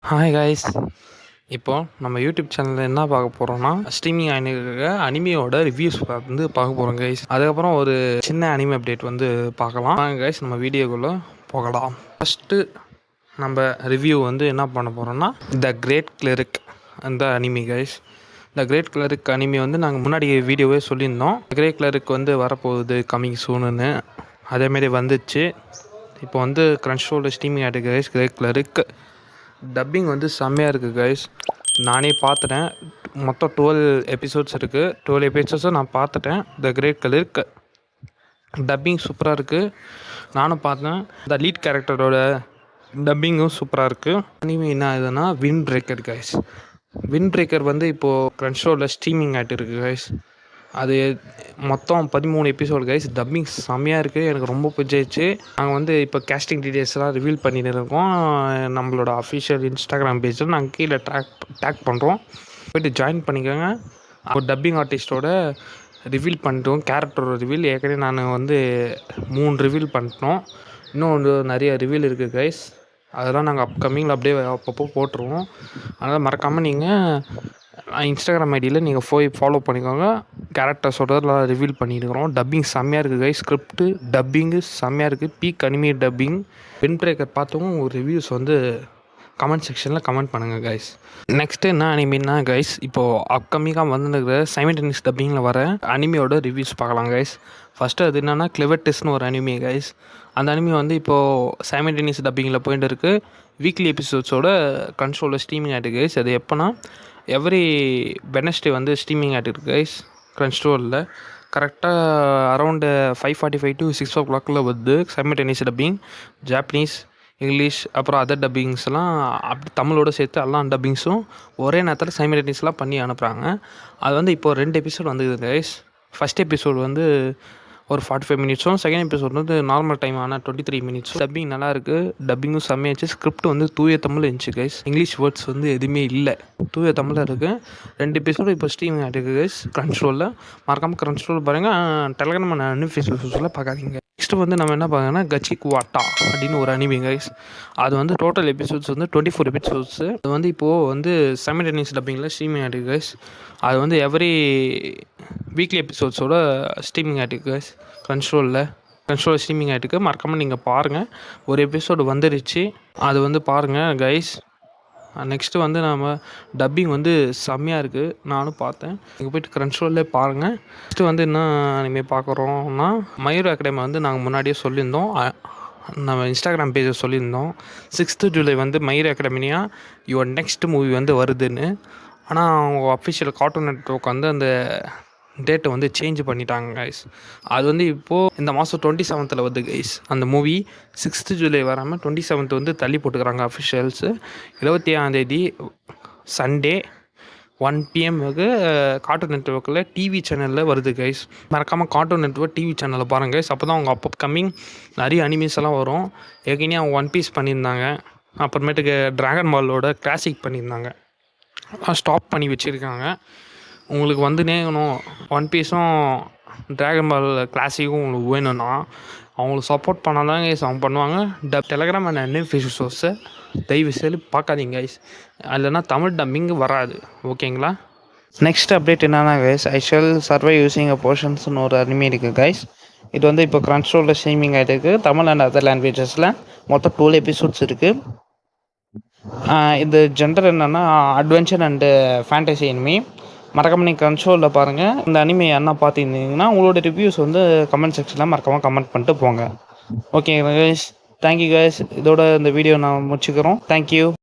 Hi guys. இப்போ நம்ம YouTube சேனலில் என்ன பார்க்க போகிறோம்னா ஸ்ட்ரீமிங் ஆகிருக்க அனிமியோட ரிவ்யூஸ் வந்து பார்க்க போகிறோம் கைஸ். அதுக்கப்புறம் ஒரு சின்ன அனிமி அப்டேட் வந்து பார்க்கலாம் கைஸ். நம்ம வீடியோக்குள்ளே போகலாம். ஃபஸ்ட்டு நம்ம ரிவ்யூ வந்து என்ன பண்ண போகிறோம்னா த கிரேட் கிளரிக் அந்த anime guys. The great cleric anime வந்து நாங்கள் முன்னாடி வீடியோவே சொல்லியிருந்தோம். கிரேட் கிளரிக் வந்து வரப்போகுது கம்மிங் சூனுன்னு. அதேமாரி வந்துச்சு. இப்போ வந்து க்ரன்ச் ரோலில் ஸ்ட்ரீமிங் ஆகிட்டு கைஸ். கிரேட் கிளரிக் டப்பிங் வந்து செம்மையாக இருக்குது கைஸ். நானே பார்த்துட்டேன். மொத்தம் 12 எபிசோட்ஸ் இருக்குது. 12 எபிசோட்ஸும் நான் பார்த்துட்டேன். த கிரேட் கிளரிக் டப்பிங் சூப்பராக இருக்குது. நானும் பார்த்தேன். த லீட் கேரக்டரோட டப்பிங்கும் சூப்பராக இருக்குது. அனிமே என்ன ஆகுதுன்னா wind breaker guys. Wind breaker வந்து இப்போது க்ரன்ச் ரோலில் ஸ்ட்ரீமிங் ஆகிட்டு இருக்குது கைஸ். அது மொத்தம் 13 எபிசோடு கைஸ். டப்பிங் செம்மையாக இருக்குது. எனக்கு ரொம்ப பிடிச்சிருச்சு. நாங்கள் வந்து இப்போ கேஸ்டிங் டீட்டெயில்ஸ்லாம் ரிவீல் பண்ணிட்டு இருக்கோம். நம்மளோட அஃபிஷியல் இன்ஸ்டாகிராம் பேஜில் நாங்கள் கீழே டேக் பண்ணுறோம். போய்ட்டு ஜாயின் பண்ணிக்கோங்க. ஒரு டப்பிங் ஆர்டிஸ்ட்டோட ரிவீல் பண்ணிட்டோம். கேரக்டரோட ரிவீல் ஏற்கனவே நான் வந்து 3 ரிவீல் பண்ணிட்டோம். இன்னும் நிறைய ரிவீல் இருக்குது கைஸ். அதெல்லாம் நாங்கள் அப்கமிங்கில் அப்படியே அப்பப்போ போட்டுருவோம். அதனால் மறக்காமல் நீங்கள் இன்ஸ்டாகிராம் ஐடியில் நீங்கள் போய் ஃபாலோ பண்ணிக்கோங்க. கேரக்டர்ஸோட ரிவீல் பண்ணியிருக்கிறோம். டப்பிங் செம்மையாக இருக்குது கைஸ். ஸ்கிரிப்ட்டு டப்பிங்கு செம்மையாக இருக்குது. Peak anime dubbing. Wind breaker பார்த்தவங்க ஒரு ரிவ்யூஸ் வந்து கமெண்ட் செக்ஷனில் கமெண்ட் பண்ணுங்கள் கைஸ். நெக்ஸ்ட்டு என்ன அனிமின்னா கைஸ், இப்போது அப்கமிங்காக வந்துருக்கிற சைமல்டேனியஸ் டப்பிங்கில் வர அனிமியோட ரிவ்யூஸ் பார்க்கலாம் கைஸ். ஃபஸ்ட்டு அது என்னென்னா கிளெவர்டெஸ்ட்னு ஒரு அனிமி கைஸ். அந்த அனிமி வந்து இப்போது சைமல்டேனியஸ் டப்பிங்கில் போயிட்டு இருக்குது. வீக்லி எபிசோட்ஸோட கன்சோலில் ஸ்ட்ரீமிங் ஆகிட்டு கைஸ். அது எப்போனா எவ்ரி வெனஸ்டே வந்து ஸ்ட்ரீமிங் ஆகிட்டு இருக்கு கைஸ். க்ரன்ச் ரோலில் கரெக்டாக அரௌண்டு 5:45 to 6 o'clock வருது சைமல்டேனியஸ் டப்பிங். ஜாப்பனீஸ், இங்கிலீஷ், அப்புறம் அதர் டப்பிங்ஸ்லாம் அப்படி தமிழோடு சேர்த்து எல்லா டப்பிங்ஸும் ஒரே நேரத்தில் சைமல்டேனியஸ்லாம் பண்ணி அனுப்புகிறாங்க. அது வந்து இப்போது 2 எபிசோட் வந்துக்குது கைஸ். ஃபஸ்ட் எபிசோடு வந்து ஒரு 45 மினிட்ஸும், செகண்ட் எபிசோட் வந்து நார்மல் டைம் ஆனால் 23 மினிட்ஸும். டப்பிங் நல்லா இருக்குது. டப்பிங்கும் செம்மையாச்சு. ஸ்கிரிப்ட் வந்து தூய தமிழ் இருந்துச்சு கைஸ். இங்கிலீஷ் வேர்ட்ஸ் வந்து எதுவுமே இல்லை. தூய தமிழில் இருக்குது. 2 எபிசோடு இப்போ ஸ்ட்ரீமிங் ஆகிட்டு கைஸ் க்ரன்ச் ரோலில். மறக்காமல் க்ரன்ச் ரோல் பாருங்கள். டெலகிராம் அண்ட் ஃபேஸ்புக்கில் பார்க்காதீங்க. நெக்ஸ்ட்டு வந்து நம்ம என்ன பார்க்கணும்னா கச்சிக்குவாட்டா அப்படின்னு ஒரு அனிமி கைஸ். அது வந்து டோட்டல் எபிசோட்ஸ் வந்து 24 எபிசோட்ஸு. அது வந்து இப்போது வந்து சைமல்டேனியஸ் டப்பிங்கில் ஸ்ட்ரீமிங் ஆகிட்டு கைஸ். அது வந்து எவ்ரி வீக்லி எபிசோட்ஸோட ஸ்ட்ரீமிங் ஆகிட்டு கைஸ். க்ரன்ச் ரோலில் ஸ்ட்ரீமிங் ஆகிட்டு. மறக்காமல் நீங்கள் பாருங்கள். ஒரு எபிசோடு வந்துருச்சு. அது வந்து பாருங்கள் கைஸ். நெக்ஸ்ட்டு வந்து நம்ம டப்பிங் வந்து செம்மையாக இருக்குது. நானும் பார்த்தேன். நீங்கள் போய்ட்டு க்ரன்ச் ரோல்லே பாருங்கள். நெக்ஸ்ட்டு வந்து என்ன இனிமேல் பார்க்குறோன்னா மை ஹீரோ அகாடமி வந்து நாங்கள் முன்னாடியே சொல்லியிருந்தோம். நம்ம இன்ஸ்டாகிராம் பேஜில் சொல்லியிருந்தோம் 6th ஜூலை வந்து my hero academia your next movie வந்து வருதுன்னு. ஆனால் அவங்க அஃபிஷியல் கார்ட்டூன் நெட்வொர்க் வந்து அந்த டேட்டை வந்து சேஞ்ச் பண்ணிட்டாங்க கைஸ். அது வந்து இப்போது இந்த மாதம் 27th வருது கைஸ். அந்த மூவி 6th ஜூலை வராமல் 27th வந்து தள்ளி போட்டுக்கிறாங்க அஃபிஷியல்ஸு. 27ஆம் சண்டே 1 PM கார்ட்டூன் நெட்வொர்க்கில் டிவி சேனலில் வருது கைஸ். மறக்காமல் கார்ட்டூன் நெட்வொர்க் டிவி சேனலில் பாருங்கள் கைஸ். அப்போ தான் அவங்க கம்மிங் நிறைய அனிமீஸ் எல்லாம் வரும். ஏற்கனவே அவங்க ஒன் பீஸ் பண்ணியிருந்தாங்க. அப்புறமேட்டுக்கு ட்ராகன் பாலோட கிளாசிக் பண்ணியிருந்தாங்க. ஸ்டாப் பண்ணி வச்சுருக்காங்க. உங்களுக்கு வந்து நேங்கணும் ஒன் பீஸும் ட்ராகன் பால் கிளாசிக்கும் உங்களுக்கு வேணும்னா அவங்களுக்கு சப்போர்ட் பண்ணால் தான் கைஸ் அவங்க பண்ணுவாங்க. டெலகிராம் அண்ட் ஃபேஸ்புக்ஸை தயவு செய்து பார்க்காதீங்க கைஸ். இல்லைனா தமிழ் டப்பிங் வராது. ஓகேங்களா? நெக்ஸ்ட் அப்டேட் என்னன்னா guys, I shall survive using a போர்ஷன்ஸ்னு ஒரு அனிமி இருக்குது கைஸ். இது வந்து இப்போ க்ரன்ச் ரோலில் ஸ்ட்ரீமிங் ஆகிட்டு இருக்குது. தமிழ் அண்ட் அதர் லாங்குவேஜஸில் மொத்தம் 12 எபிசோட்ஸ் இருக்குது. இது ஜெண்டர் என்னென்னா அட்வென்ச்சர் அண்டு ஃபேண்டசி அனிமி. மறக்காமல் நீங்கள் க்ரன்ச் ரோலில் பாருங்கள். இந்த அனிமே என்ன பார்த்துருந்தீங்கன்னா உங்களோட ரிவ்யூஸ் வந்து கமெண்ட் செக்ஷனில் மறக்காமல் கமெண்ட் பண்ணிட்டு போங்க. Okay guys, thank you guys. இதோட இந்த வீடியோ நான் முடிச்சுக்கிறோம். தேங்க்யூ.